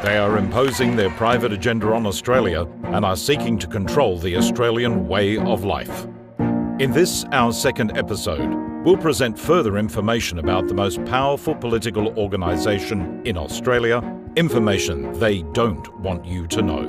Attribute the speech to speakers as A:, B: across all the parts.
A: They are imposing their private agenda on Australia and are seeking to control the Australian way of life. In this, our second episode, we'll present further information about the most powerful political organisation in Australia, information they don't want you to know.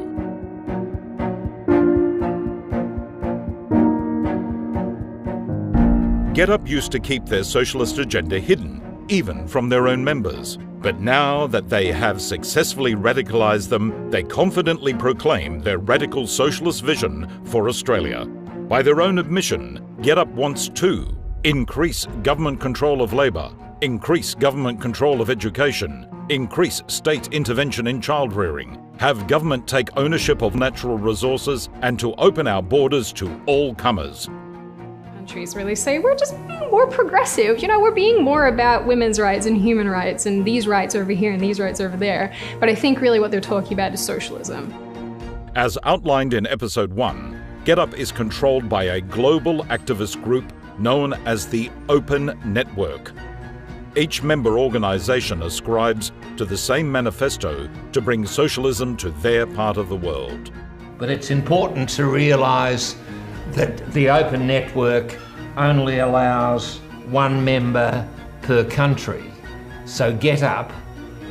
A: GetUp used to keep their socialist agenda hidden, even from their own members. But now that they have successfully radicalised them, they confidently proclaim their radical socialist vision for Australia. By their own admission, GetUp wants to increase government control of labour, increase government control of education, increase state intervention in child rearing, have government take ownership of natural resources, and to open our borders to all comers.
B: Countries really say we're just being more progressive. We're being more about women's rights and human rights and these rights over here and these rights over there. But I think really what they're talking about is socialism.
A: As outlined in episode 1, GetUp is controlled by a global activist group known as the Open Network. Each member organisation ascribes to the same manifesto to bring socialism to their part of the world.
C: But it's important to realise that the Open Network only allows one member per country. So GetUp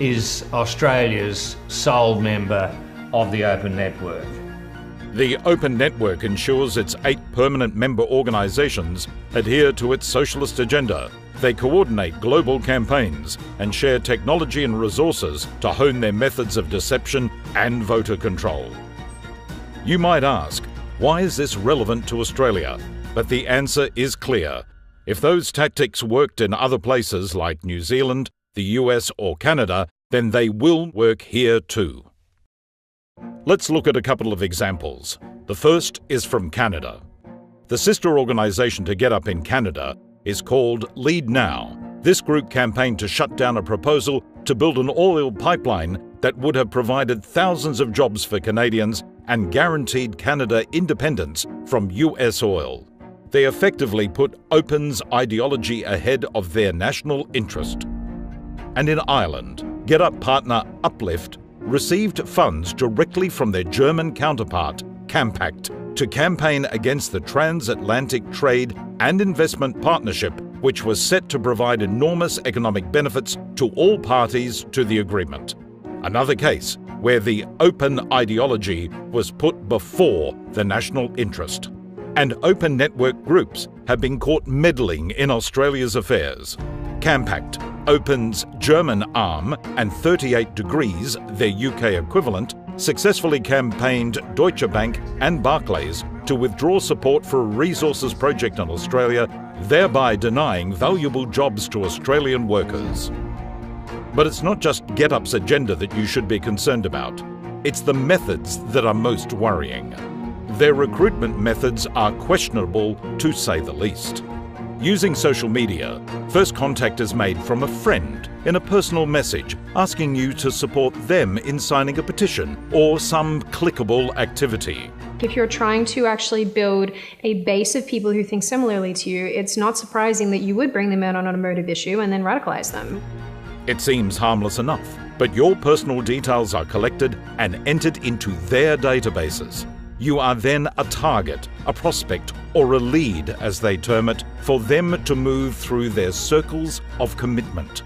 C: is Australia's sole member of the Open Network.
A: The Open Network ensures its 8 permanent member organisations adhere to its socialist agenda. They coordinate global campaigns and share technology and resources to hone their methods of deception and voter control. You might ask, why is this relevant to Australia? But the answer is clear. If those tactics worked in other places like New Zealand, the US or Canada, then they will work here too. Let's look at a couple of examples. The first is from Canada. The sister organisation to GetUp in Canada is called Lead Now. This group campaigned to shut down a proposal to build an oil pipeline that would have provided thousands of jobs for Canadians and guaranteed Canada independence from US oil. They effectively put Open's ideology ahead of their national interest. And in Ireland, GetUp partner Uplift received funds directly from their German counterpart, Campact, to campaign against the Transatlantic Trade and Investment Partnership, which was set to provide enormous economic benefits to all parties to the agreement. Another case where the open ideology was put before the national interest. And open network groups have been caught meddling in Australia's affairs. Campact, Open's German arm, and 38 Degrees, their UK equivalent, successfully campaigned Deutsche Bank and Barclays to withdraw support for a resources project in Australia, thereby denying valuable jobs to Australian workers. But it's not just GetUp's agenda that you should be concerned about. It's the methods that are most worrying. Their recruitment methods are questionable, to say the least. Using social media, first contact is made from a friend in a personal message asking you to support them in signing a petition or some clickable activity.
B: If you're trying to actually build a base of people who think similarly to you, it's not surprising that you would bring them in on an automotive issue and then radicalise them.
A: It seems harmless enough, but your personal details are collected and entered into their databases. You are then a target, a prospect, or a lead, as they term it, for them to move through their circles of commitment.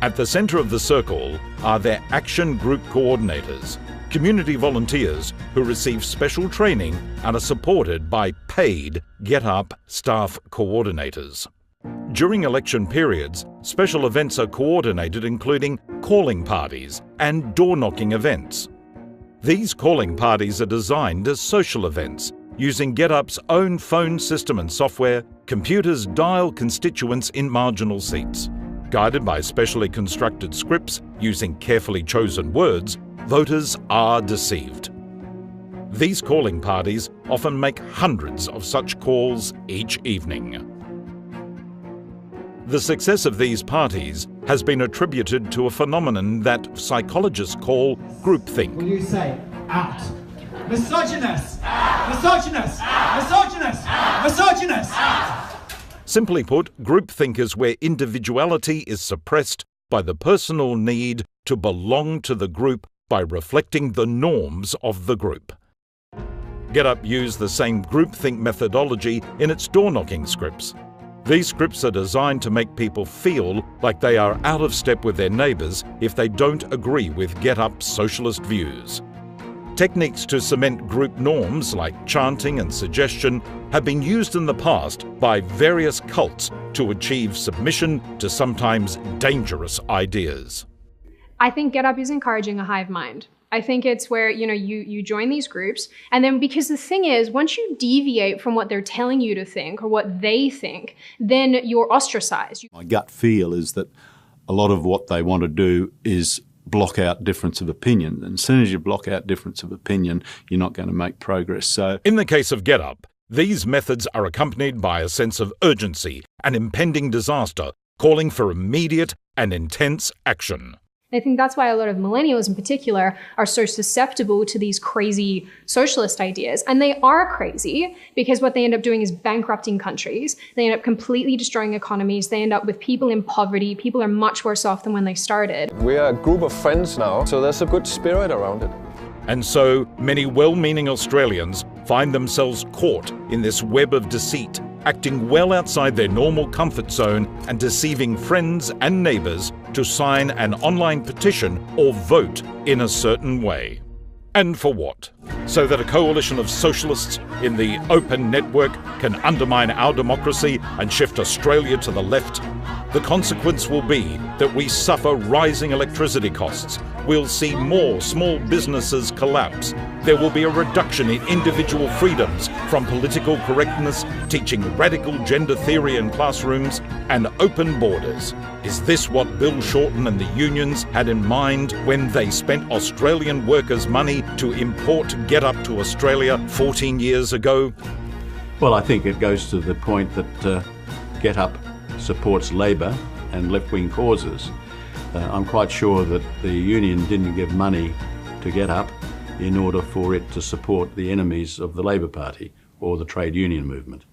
A: At the centre of the circle are their action group coordinators, community volunteers who receive special training and are supported by paid GetUp staff coordinators. During election periods, special events are coordinated, including calling parties and door-knocking events. These calling parties are designed as social events. Using GetUp's own phone system and software, computers dial constituents in marginal seats. Guided by specially constructed scripts using carefully chosen words, voters are deceived. These calling parties often make hundreds of such calls each evening. The success of these parties has been attributed to a phenomenon that psychologists call groupthink.
D: Will you say out? Misogynist! Misogynist! Misogynist! Misogynist!
A: Simply put, groupthink is where individuality is suppressed by the personal need to belong to the group by reflecting the norms of the group. GetUp used the same groupthink methodology in its door-knocking scripts. These scripts are designed to make people feel like they are out of step with their neighbours if they don't agree with GetUp's socialist views. Techniques to cement group norms like chanting and suggestion have been used in the past by various cults to achieve submission to sometimes dangerous ideas.
B: I think GetUp is encouraging a hive mind. I think it's where, you join these groups, and then because the thing is, once you deviate from what they're telling you to think or what they think, then you're ostracized.
E: My gut feel is that a lot of what they want to do is block out difference of opinion. And as soon as you block out difference of opinion, you're not going to make progress. So,
A: in the case of GetUp, these methods are accompanied by a sense of urgency and impending disaster, calling for immediate and intense action.
B: I think that's why a lot of millennials in particular are so susceptible to these crazy socialist ideas. And they are crazy because what they end up doing is bankrupting countries. They end up completely destroying economies. They end up with people in poverty. People are much worse off than when they started.
F: We are a group of friends now, so there's a good spirit around it.
A: And so many well-meaning Australians find themselves caught in this web of deceit, acting well outside their normal comfort zone and deceiving friends and neighbours to sign an online petition or vote in a certain way. And for what? So that a coalition of socialists in the open network can undermine our democracy and shift Australia to the left? The consequence will be that we suffer rising electricity costs. We'll see more small businesses collapse. There will be a reduction in individual freedoms from political correctness, teaching radical gender theory in classrooms, and open borders. Is this what Bill Shorten and the unions had in mind when they spent Australian workers' money to import GetUp to Australia 14 years ago?
E: well, I think it goes to the point that GetUp supports Labor and left-wing causes. I'm quite sure that the union didn't give money to GetUp in order for it to support the enemies of the Labor Party or the trade union movement.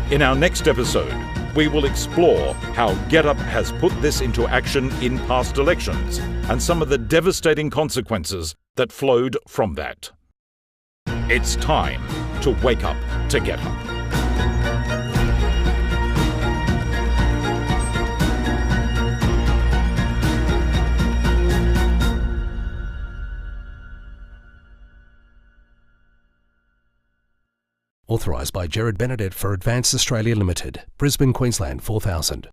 A: In our next episode, we will explore how GetUp has put this into action in past elections and some of the devastating consequences that flowed from that. It's time to wake up to GetUp.
G: Authorised by Gerard Benedette for Advanced Australia Limited, Brisbane, Queensland 4000.